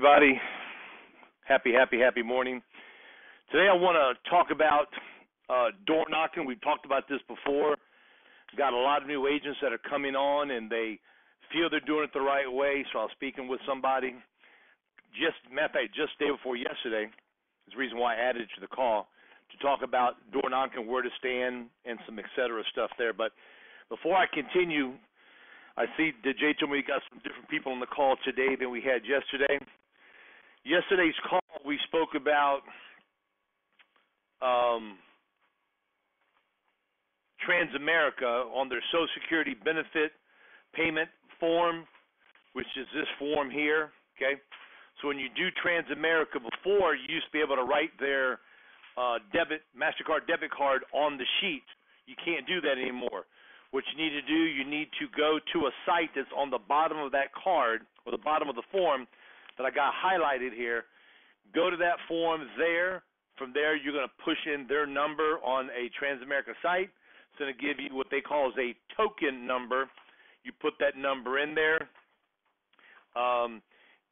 everybody. Happy morning. Today I want to talk about door knocking. We've talked about this before. Got a lot of new agents that are coming on and they feel they're doing it the right way. So I was speaking with somebody matter of fact, just day before yesterday. Is the reason why I added it to the call to talk about door knocking, where to stand, and some et cetera stuff there. But before I continue, I see that Jay told me we got some different people on the call today than we had yesterday. Yesterday's call, we spoke about Transamerica on their Social Security benefit payment form, which is this form here, okay? So when you do Transamerica before, you used to be able to write their MasterCard debit card on the sheet. You can't do that anymore. What you need to do, you need to go to a site that's on the bottom of that card or the bottom of the form that I got highlighted here. Go to that form there. From there, you're going to push in their number on a Transamerica site. It's going to give you what they call as a token number. You put that number in there.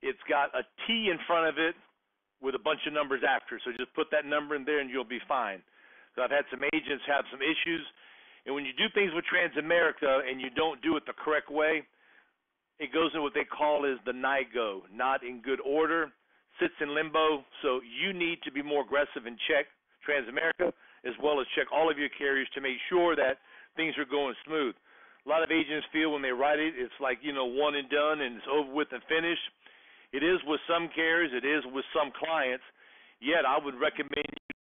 It's got a T in front of it with a bunch of numbers after. So just put that number in there and you'll be fine. So I've had some agents have some issues. And when you do things with Transamerica and you don't do it the correct way, it goes in what they call is the NIGO, not in good order, sits in limbo. So you need to be more aggressive and check Transamerica as well as check all of your carriers to make sure that things are going smooth. A lot of agents feel when they write it, it's like, one and done and it's over with and finished. It is with some carriers. It is with some clients. Yet I would recommend you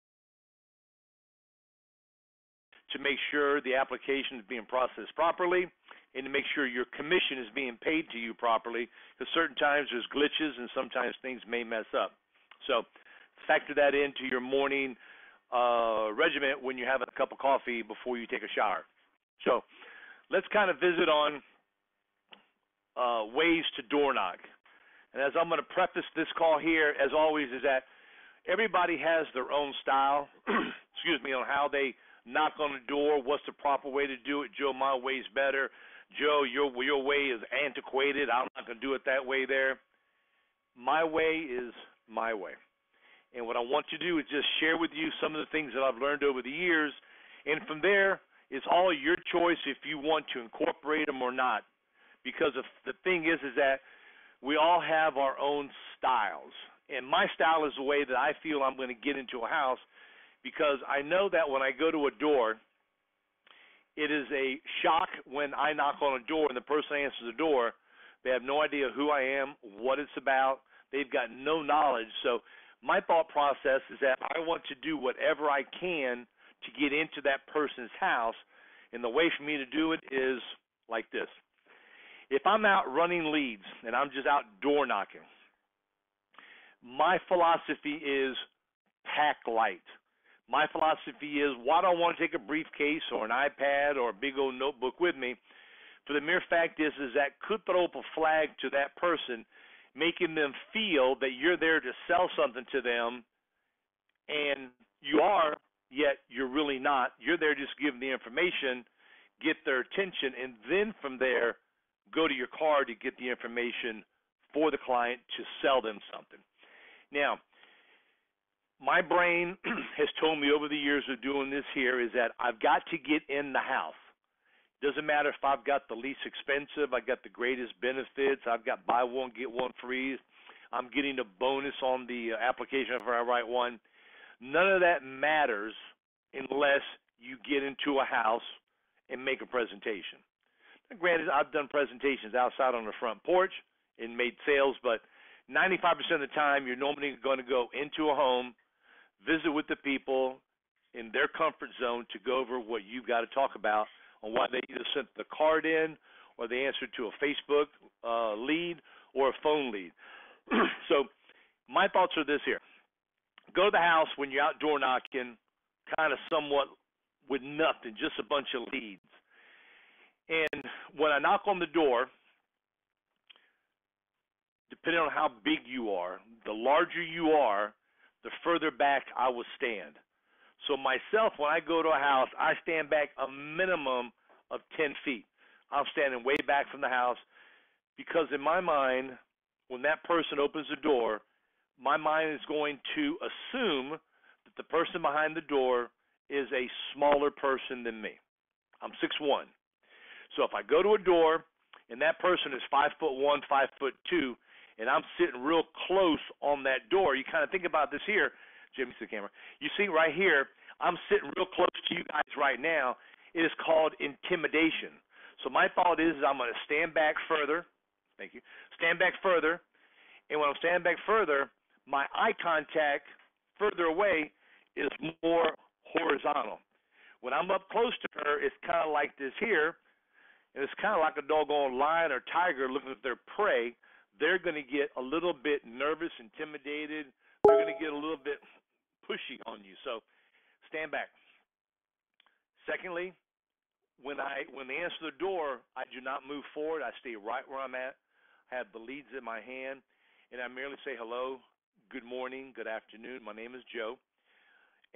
to make sure the application is being processed properly and to make sure your commission is being paid to you properly, because certain times there's glitches and sometimes things may mess up. So factor that into your morning regiment when you're having a cup of coffee before you take a shower. So let's kind of visit on ways to door knock. And as I'm going to preface this call here, as always, is that everybody has their own style, on how they knock on the door, what's the proper way to do it. Joe, my way's better. Joe, your way is antiquated. I'm not going to do it that way there. My way is my way. And what I want to do is just share with you some of the things that I've learned over the years. And from there, it's all your choice if you want to incorporate them or not. Because the thing is that we all have our own styles. And my style is the way that I feel I'm going to get into a house, because I know that when I go to a door, it is a shock when I knock on a door and the person answers the door. They have no idea who I am, what it's about. They've got no knowledge. So my thought process is that I want to do whatever I can to get into that person's house, and the way for me to do it is like this. If I'm out running leads and I'm just out door knocking, my philosophy is pack light. My philosophy is, why do I want to take a briefcase or an iPad or a big old notebook with me? For the mere fact is that could throw up a flag to that person, making them feel that you're there to sell something to them, and you are, yet you're really not. You're there just to give them the information, get their attention, and then from there, go to your car to get the information for the client to sell them something. Now, my brain has told me over the years of doing this here is that I've got to get in the house. Doesn't matter if I've got the least expensive, I got the greatest benefits, I've got buy one, get one free, I'm getting a bonus on the application if I write one. None of that matters unless you get into a house and make a presentation. Now, granted, I've done presentations outside on the front porch and made sales, but 95% of the time you're normally going to go into a home, visit with the people in their comfort zone to go over what you've got to talk about on why they either sent the card in or they answered to a Facebook lead or a phone lead. So my thoughts are this here. Go to the house when you're out door knocking, kind of somewhat with nothing, just a bunch of leads. And when I knock on the door, depending on how big you are, the larger you are, the further back I will stand. So myself, when I go to a house, I stand back a minimum of 10 feet. I'm standing way back from the house because in my mind, when that person opens the door, my mind is going to assume that the person behind the door is a smaller person than me. I'm 6'1". So if I go to a door and that person is 5'1", 5'2", and I'm sitting real close on that door, you kind of think about this here, Jimmy, to the camera. You see right here, I'm sitting real close to you guys right now. It is called intimidation. So my thought is I'm going to stand back further. Thank you. Stand back further. And when I'm standing back further, my eye contact further away is more horizontal. When I'm up close to her, it's kind of like this here, and it's kind of like a doggone lion or tiger looking at their prey. They're going to get a little bit nervous, intimidated. They're going to get a little bit pushy on you. So stand back. Secondly, when they answer the door, I do not move forward. I stay right where I'm at. I have the leads in my hand, and I merely say hello, good morning, good afternoon. My name is Joe.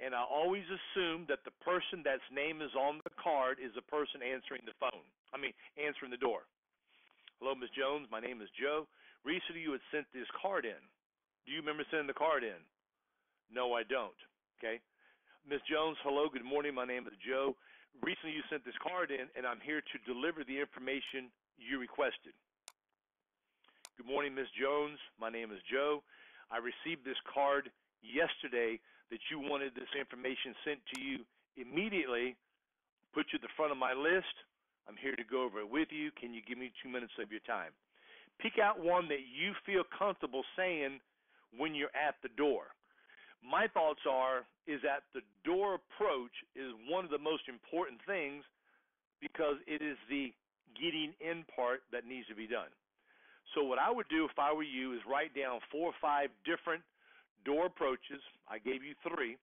And I always assume that the person that's name is on the card is the person answering the phone. Answering the door. Hello, Ms. Jones. My name is Joe. Recently, you had sent this card in. Do you remember sending the card in? No, I don't. Okay. Ms. Jones, hello. Good morning. My name is Joe. Recently, you sent this card in, and I'm here to deliver the information you requested. Good morning, Ms. Jones. My name is Joe. I received this card yesterday that you wanted this information sent to you immediately. Put you at the front of my list. I'm here to go over it with you. Can you give me 2 minutes of your time? Pick out one that you feel comfortable saying when you're at the door. My thoughts is that the door approach is one of the most important things because it is the getting in part that needs to be done. So what I would do if I were you is write down 4 or 5 different door approaches. I gave you 3.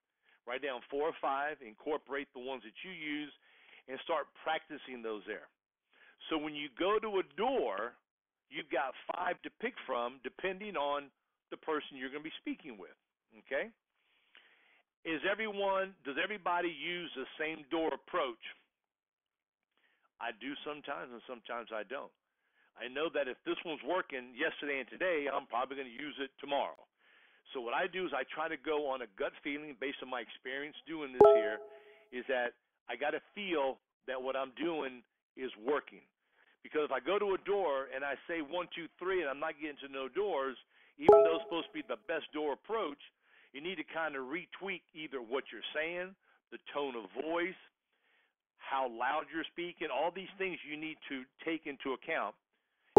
Write down 4 or 5, incorporate the ones that you use, and start practicing those there. So when you go to a door, you've got 5 to pick from depending on the person you're going to be speaking with. Okay? Does everybody use the same door approach? I do sometimes, and sometimes I don't. I know that if this one's working yesterday and today, I'm probably going to use it tomorrow. So what I do is I try to go on a gut feeling based on my experience doing this here, is that I got to feel that what I'm doing is working. Because if I go to a door and I say 1, 2, 3, and I'm not getting to no doors, even though it's supposed to be the best door approach, you need to kind of retweak either what you're saying, the tone of voice, how loud you're speaking, all these things you need to take into account.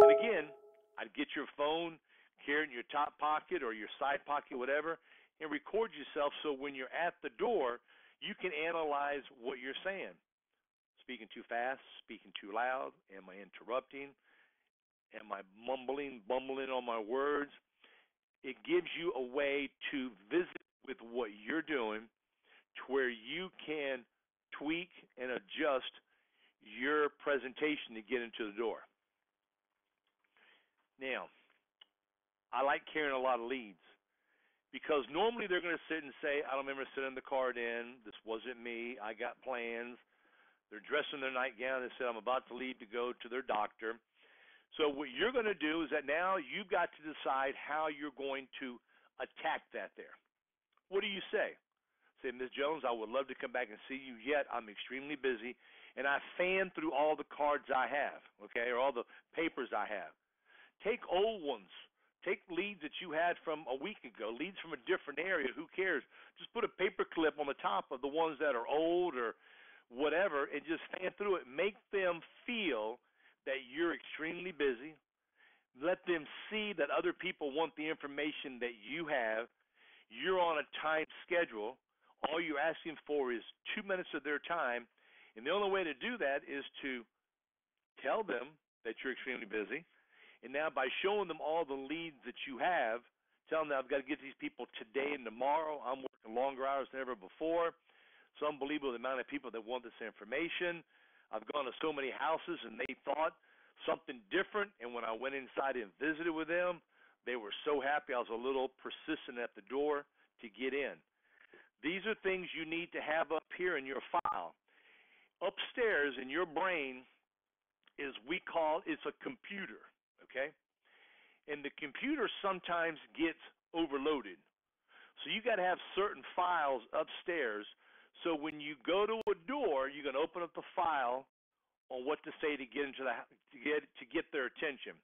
And again, I'd get your phone, carry it in your top pocket or your side pocket, whatever, and record yourself so when you're at the door, you can analyze what you're saying. Speaking too fast, speaking too loud, am I interrupting? Am I mumbling, bumbling on my words? It gives you a way to visit with what you're doing to where you can tweak and adjust your presentation to get into the door. Now, I like carrying a lot of leads because normally they're going to sit and say, I don't remember sending the card in. This wasn't me. I got plans. They're dressed in their nightgown. They said, I'm about to leave to go to their doctor. So what you're going to do is that now you've got to decide how you're going to attack that there. What do you say? Say, Ms. Jones, I would love to come back and see you, yet I'm extremely busy, and I fan through all the cards I have, okay, or all the papers I have. Take old ones. Take leads that you had from a week ago, leads from a different area. Who cares? Just put a paper clip on the top of the ones that are old or whatever and just fan through it. Make them feel that you're extremely busy. Let them see that other people want the information that you have. You're on a tight schedule. All you're asking for is 2 minutes of their time. And the only way to do that is to tell them that you're extremely busy. And now by showing them all the leads that you have, tell them that I've got to get these people today and tomorrow. I'm working longer hours than ever before. It's unbelievable the amount of people that want this information. I've gone to so many houses and they thought something different. And when I went inside and visited with them, they were so happy. I was a little persistent at the door to get in. These are things you need to have up here in your file. Upstairs in your brain is it's a computer. Okay? and the computer sometimes gets overloaded. So you got to have certain files upstairs. So when you go to a door, you're going to open up the file on what to say to get into the to get their attention.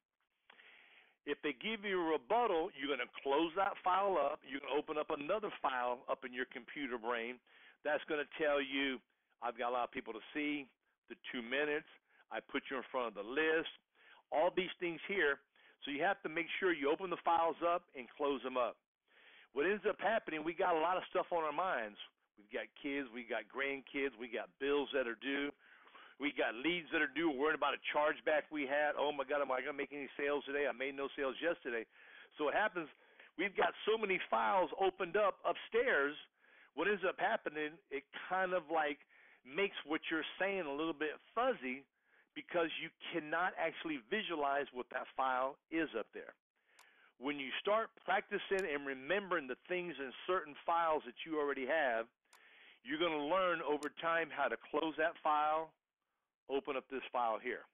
If they give you a rebuttal, you're going to close that file up. You're going to open up another file up in your computer brain that's going to tell you, I've got a lot of people to see, the 2 minutes, I put you in front of the list, all these things here. So you have to make sure you open the files up and close them up. What ends up happening, we got a lot of stuff on our minds. We've got kids, we got grandkids, we got bills that are due. We got leads that are due. We're worried about a chargeback we had. Oh, my God, am I going to make any sales today? I made no sales yesterday. So what happens, we've got so many files opened up upstairs. What ends up happening, it kind of like makes what you're saying a little bit fuzzy because you cannot actually visualize what that file is up there. When you start practicing and remembering the things in certain files that you already have, you're going to learn over time how to close that file, open up this file here.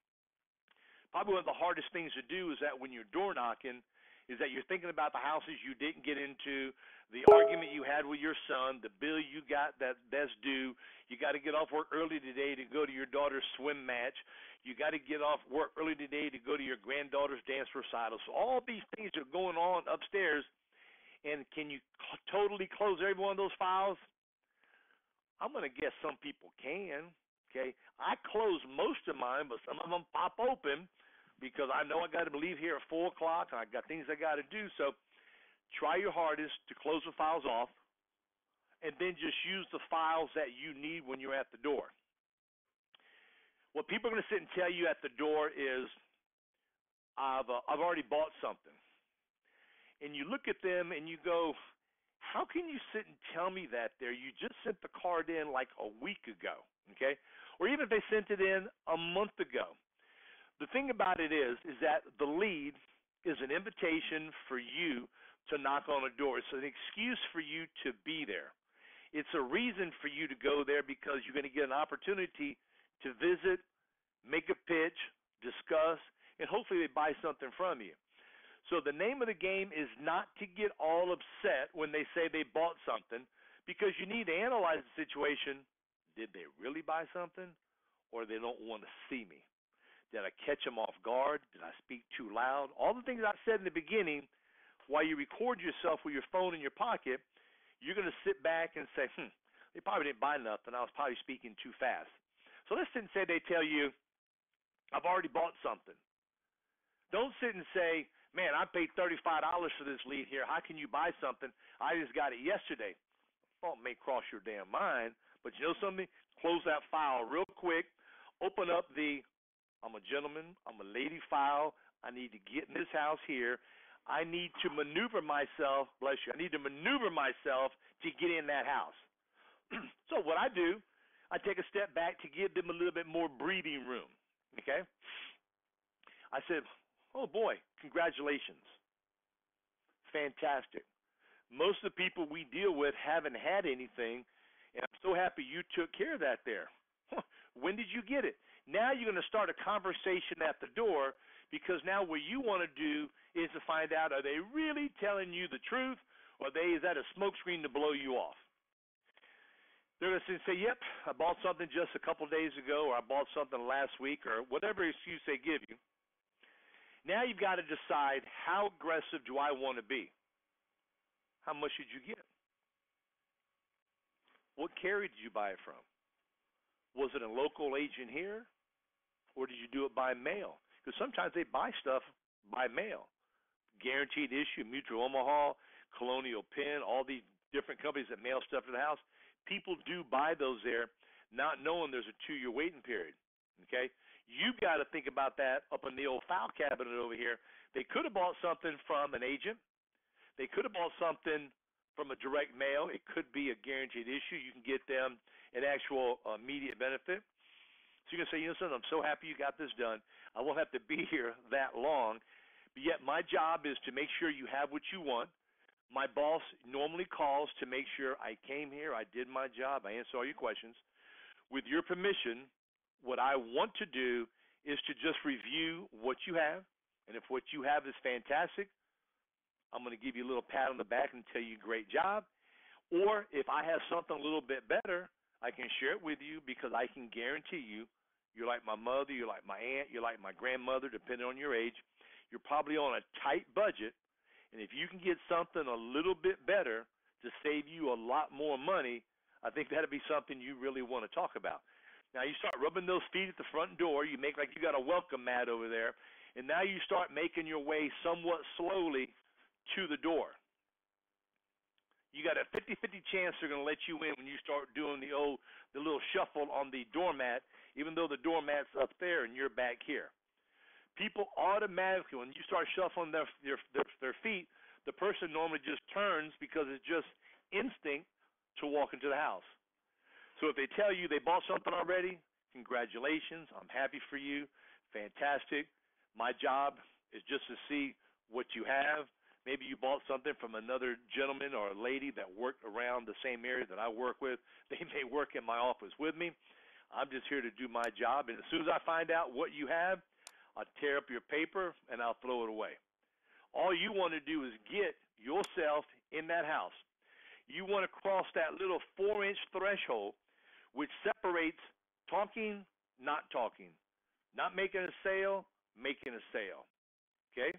Probably one of the hardest things to do is that when you're door knocking, is that you're thinking about the houses you didn't get into, the argument you had with your son, the bill you got that's due. You got to get off work early today to go to your daughter's swim match. You got to get off work early today to go to your granddaughter's dance recital. So all these things are going on upstairs, and can you totally close every one of those files? I'm going to guess some people can. Okay, I close most of mine, but some of them pop open because I know I got to leave here at 4 o'clock. And I got things I got to do. So try your hardest to close the files off, and then just use the files that you need when you're at the door. What people are going to sit and tell you at the door is, I've already bought something, and you look at them and you go, how can you sit and tell me that there? You just sent the card in like a week ago, okay? Or even if they sent it in a month ago. The thing about it is that the lead is an invitation for you to knock on a door. It's an excuse for you to be there. It's a reason for you to go there because you're going to get an opportunity to visit, make a pitch, discuss, and hopefully they buy something from you. So the name of the game is not to get all upset when they say they bought something, because you need to analyze the situation. Did they really buy something, or they don't want to see me? Did I catch them off guard? Did I speak too loud? All the things I said in the beginning, while you record yourself with your phone in your pocket, you're going to sit back and say, they probably didn't buy nothing. I was probably speaking too fast. So let's sit and say they tell you, I've already bought something. Don't sit and say, man, I paid $35 for this lead here. How can you buy something? I just got it yesterday. Thought may cross your damn mind, but you know something? Close that file real quick. Open up the I'm a gentleman, I'm a lady file. I need to get in this house here. I need to maneuver myself, bless you, I need to maneuver myself to get in that house. So what I do, I take a step back to give them a little bit more breathing room, okay? I said, oh boy, congratulations. Fantastic. Most of the people we deal with haven't had anything, and I'm so happy you took care of that there. When did you get it? Now you're going to start a conversation at the door, because now what you want to do is to find out, are they really telling you the truth, or is that a smokescreen to blow you off? They're going to say, yep, I bought something just a couple days ago, or I bought something last week, or whatever excuse they give you. Now you've got to decide, how aggressive do I want to be? How much did you get? What carrier did you buy it from? Was it a local agent here, or did you do it by mail? Because sometimes they buy stuff by mail. Guaranteed Issue, Mutual Omaha, Colonial Penn, all these different companies that mail stuff to the house. People do buy those there, not knowing there's a 2-year waiting period. Okay? You've got to think about that up in the old file cabinet over here. They could have bought something from an agent. They could have bought something from a direct mail. It could be a guaranteed issue. You can get them an actual immediate benefit. So you can say, you know something, I'm so happy you got this done. I won't have to be here that long. But yet my job is to make sure you have what you want. My boss normally calls to make sure I came here, I did my job, I answered all your questions. With your permission, what I want to do is to just review what you have, And if what you have is fantastic, I'm going to give you a little pat on the back and tell you great job. Or if I have something a little bit better, I can share it with you because I can guarantee you, you're like my mother, you're like my aunt, you're like my grandmother, depending on your age. You're probably on a tight budget. And if you can get something a little bit better to save you a lot more money, I think that'd be something you really want to talk about. Now you start rubbing those feet at the front door. You make like you got a welcome mat over there. And now you start making your way somewhat slowly to the door. You got a 50-50 chance they're going to let you in when you start doing the little shuffle on the doormat, even though the doormat's up there and you're back here. People automatically, when you start shuffling their feet, the person normally just turns because it's just instinct to walk into the house. So if they tell you they bought something already, congratulations, I'm happy for you, fantastic. My job is just to see what you have. Maybe you bought something from another gentleman or a lady that worked around the same area that I work with. They may work in my office with me. I'm just here to do my job, and as soon as I find out what you have, I'll tear up your paper and I'll throw it away. All you want to do is get yourself in that house. You want to cross that little 4-inch threshold which separates talking, not talking, not making a sale, making a sale. Okay?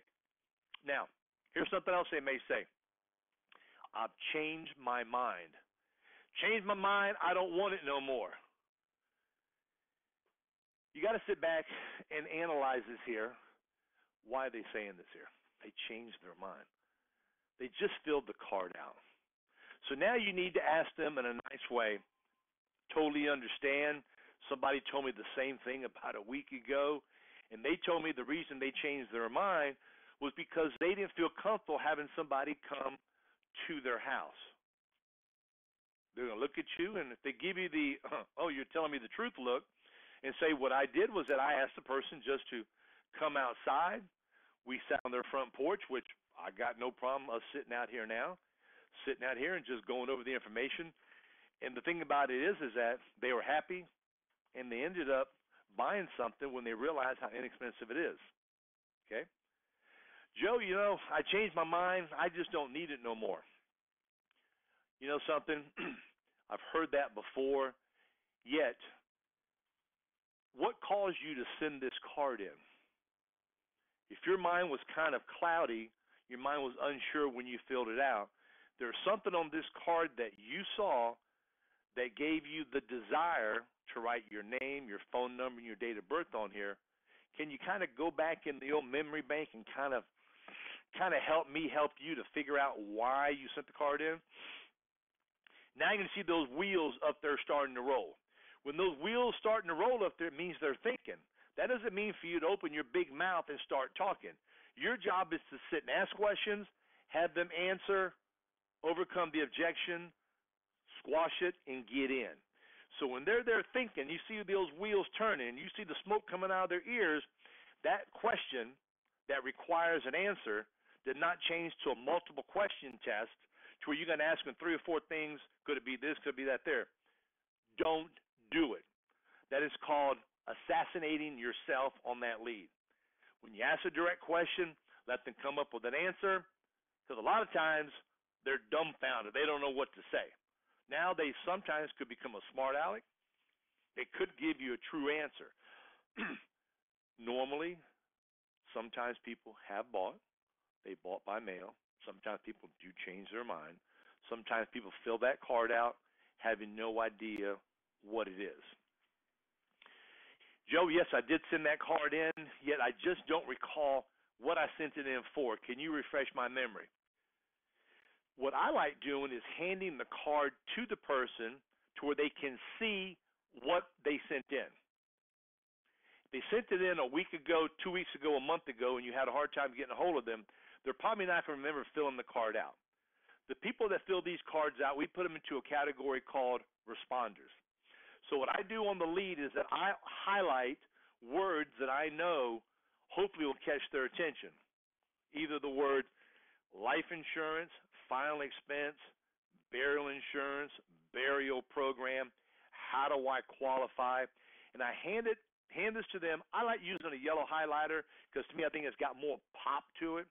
Now, here's something else they may say. I've changed my mind. Changed my mind. I don't want it no more. You got to sit back and analyze this here. Why are they saying this here? They changed their mind. They just filled the card out. So now you need to ask them in a nice way. Totally understand. Somebody told me the same thing about a week ago, and they told me the reason they changed their mind was because they didn't feel comfortable having somebody come to their house. They're going to look at you, and if they give you the, oh, you're telling me the truth look, and say what I did was that I asked the person just to come outside. We sat on their front porch, which I got no problem us sitting out here now, sitting out here and just going over the information. And the thing about it is that they were happy, and they ended up buying something when they realized how inexpensive it is. Okay? Joe, I changed my mind. I just don't need it no more. You know something? I've heard that before, yet what caused you to send this card in? If your mind was kind of cloudy, your mind was unsure when you filled it out, there's something on this card that you saw that gave you the desire to write your name, your phone number, and your date of birth on here. Can you kind of go back in the old memory bank and kind of help me help you to figure out why you sent the card in? Now you can see those wheels up there starting to roll. When those wheels starting to roll up there, it means they're thinking. That doesn't mean for you to open your big mouth and start talking. Your job is to sit and ask questions, have them answer, overcome the objection, squash it, and get in. So when they're there thinking, you see those wheels turning, you see the smoke coming out of their ears, that question that requires an answer did not change to a multiple question test to where you're going to ask them 3 or 4 things. Could it be this? Could it be that there? Don't do it. That is called assassinating yourself on that lead. When you ask a direct question, let them come up with an answer, because a lot of times they're dumbfounded. They don't know what to say. Now they sometimes could become a smart aleck. They could give you a true answer. Normally, sometimes people have bought. They bought by mail. Sometimes people do change their mind. Sometimes people fill that card out having no idea what it is. Joe, yes, I did send that card in, yet I just don't recall what I sent it in for. Can you refresh my memory? What I like doing is handing the card to the person to where they can see what they sent in. If they sent it in a week ago, 2 weeks ago, a month ago, and you had a hard time getting a hold of them, they're probably not going to remember filling the card out. The people that fill these cards out, we put them into a category called responders. So what I do on the lead is that I highlight words that I know hopefully will catch their attention. Either the word life insurance, final expense, burial insurance, burial program, how do I qualify? And I hand hand this to them. I like using a yellow highlighter because to me I think it's got more pop to it.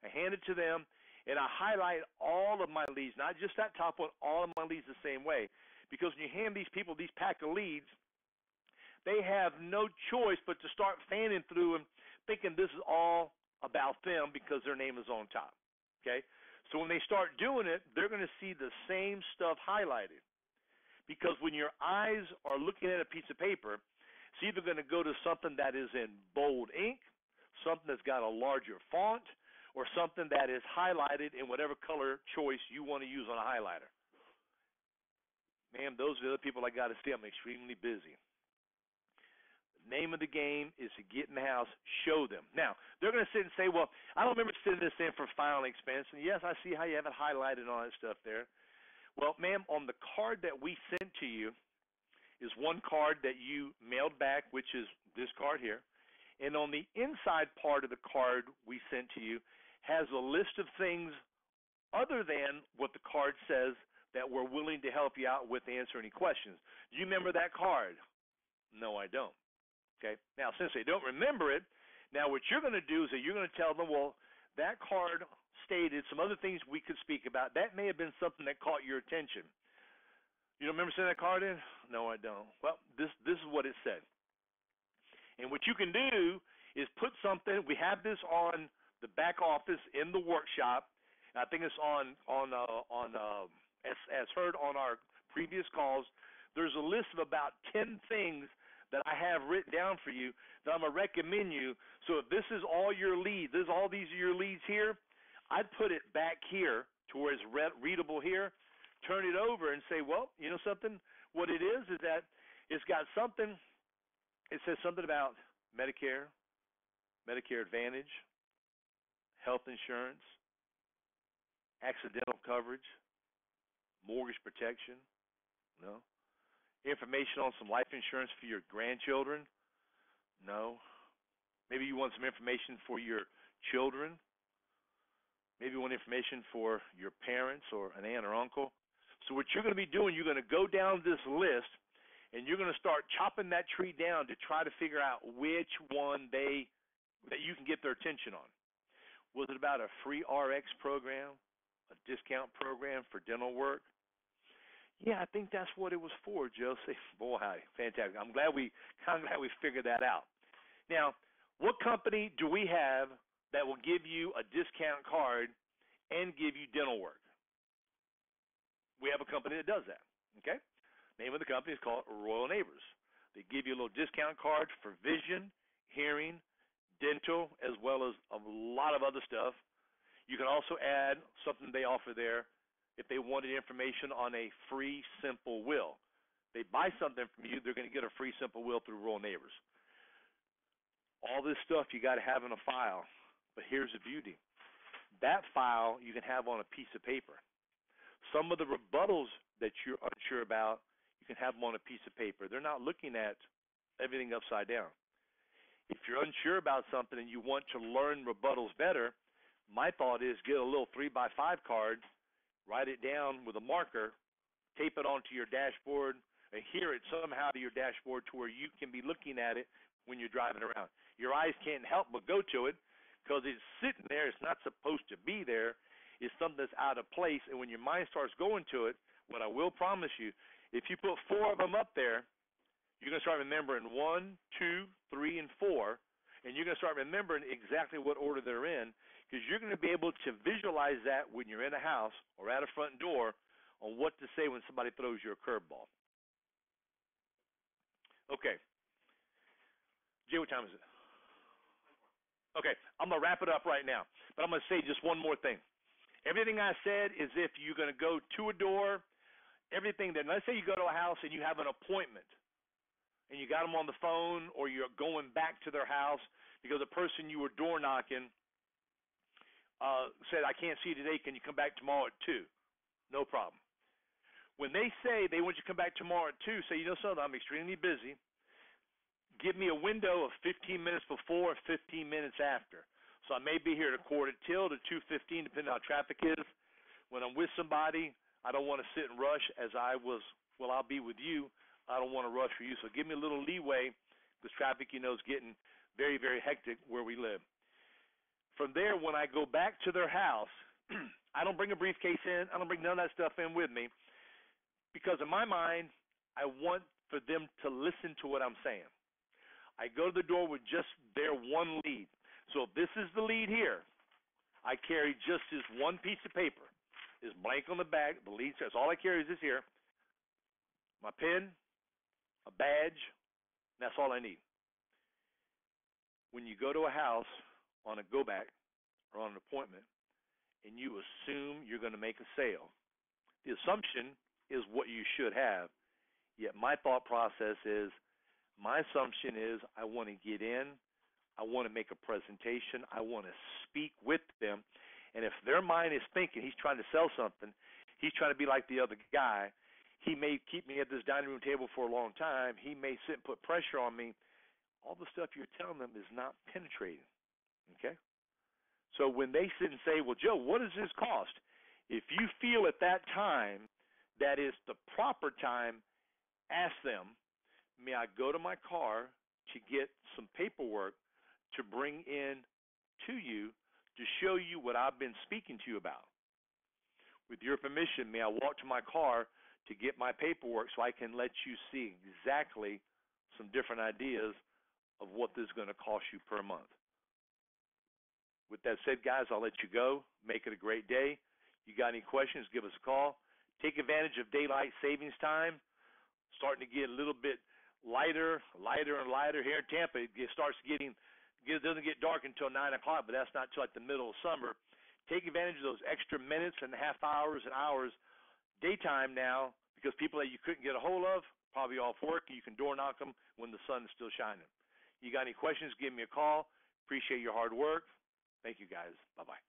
I hand it to them, and I highlight all of my leads, not just that top one, all of my leads the same way. Because when you hand these people these pack of leads, they have no choice but to start fanning through them, thinking this is all about them because their name is on top. Okay? So when they start doing it, they're going to see the same stuff highlighted. Because when your eyes are looking at a piece of paper, it's either going to go to something that is in bold ink, something that's got a larger font, or something that is highlighted in whatever color choice you want to use on a highlighter. Man, those are the other people I got to say I'm extremely busy. The name of the game is to get in the house, show them. Now, they're going to sit and say, well, I don't remember sending this in for filing expense. And yes, I see how you have it highlighted and all that stuff there. Well, ma'am, on the card that we sent to you is one card that you mailed back, which is this card here. And on the inside part of the card we sent to you has a list of things other than what the card says that we're willing to help you out with to answer any questions. Do you remember that card? No, I don't. Okay. Now, since they don't remember it, now what you're going to do is that you're going to tell them, well, that card stated some other things we could speak about. That may have been something that caught your attention. You don't remember sending that card in? No, I don't. Well, this is what it said. And what you can do is put something. We have this on the back office in the workshop. I think it's on as heard on our previous calls. There's a list of about 10 things that I have written down for you that I'm going to recommend you. So if this is all your leads, all these are your leads here, I'd put it back here to where it's readable here, turn it over and say, well, you know something? What it is that it's got something, it says something about Medicare, Medicare Advantage, health insurance, accidental coverage, mortgage protection, no. Information on some life insurance for your grandchildren, no. Maybe you want some information for your children. Maybe you want information for your parents or an aunt or uncle. So what you're going to be doing, you're going to go down this list, and you're going to start chopping that tree down to try to figure out which one that you can get their attention on. Was it about a free RX program, a discount program for dental work? Yeah, I think that's what it was for, Joseph. Boy, fantastic. I'm glad we figured that out. Now, what company do we have that will give you a discount card and give you dental work? We have a company that does that, okay? Name of the company is called Royal Neighbors. They give you a little discount card for vision, hearing, dental, as well as a lot of other stuff. You can also add something they offer there if they wanted information on a free simple will. They buy something from you, they're going to get a free simple will through Royal Neighbors. All this stuff you got to have in a file, but here's the beauty. That file you can have on a piece of paper. Some of the rebuttals that you're unsure about, you can have them on a piece of paper. They're not looking at everything upside down. If you're unsure about something and you want to learn rebuttals better, my thought is get a little 3x5 card, write it down with a marker, tape it onto your dashboard, adhere it somehow to your dashboard to where you can be looking at it when you're driving around. Your eyes can't help but go to it because it's sitting there. It's not supposed to be there. It's something that's out of place. And when your mind starts going to it, what I will promise you, if you put 4 of them up there, you're going to start remembering 1, 2, 3, and 4, and you're going to start remembering exactly what order they're in, because you're going to be able to visualize that when you're in a house or at a front door on what to say when somebody throws you a curveball. Okay. Jay, what time is it? Okay, I'm going to wrap it up right now, but I'm going to say just one more thing. Everything I said is if you're going to go to a door, everything that, let's say you go to a house and you have an appointment, and you got them on the phone or you're going back to their house because the person you were door knocking said, I can't see you today, can you come back tomorrow at 2? No problem. When they say they want you to come back tomorrow at 2, say, you know something, I'm extremely busy. Give me a window of 15 minutes before or 15 minutes after. So I may be here at 1:45 to 2:15, depending on how traffic is. When I'm with somebody, I don't want to sit and rush as I'll be with you. I don't want to rush for you. So give me a little leeway This traffic, is getting very, very hectic where we live. From there, when I go back to their house, I don't bring a briefcase in. I don't bring none of that stuff in with me because in my mind, I want for them to listen to what I'm saying. I go to the door with just their one lead. So if this is the lead here, I carry just this one piece of paper. It's blank on the back. The lead says all I carry is this here, my pen, a badge, and that's all I need. When you go to a house on a go back or on an appointment and you assume you're going to make a sale, the assumption is what you should have. Yet my thought process is, my assumption is I want to get in, I want to make a presentation, I want to speak with them, and if their mind is thinking he's trying to sell something, he's trying to be like the other guy, he may keep me at this dining room table for a long time, he may sit and put pressure on me, all the stuff you're telling them is not penetrating, okay? So when they sit and say, well, Joe, what does this cost? If you feel at that time that is the proper time, ask them, may I go to my car to get some paperwork to bring in to you to show you what I've been speaking to you about? With your permission, may I walk to my car to get my paperwork so I can let you see exactly some different ideas of what this is going to cost you per month. With that said, guys, I'll let you go. Make it a great day. You got any questions, give us a call. Take advantage of daylight savings time. Starting to get a little bit lighter and lighter here in Tampa. It doesn't get dark until 9 o'clock, but that's not till like the middle of summer. Take advantage of those extra minutes and half hours and hours daytime now, because people that you couldn't get a hold of, probably off work, you can door knock them when the sun is still shining. You got any questions, give me a call. Appreciate your hard work. Thank you, guys. Bye-bye.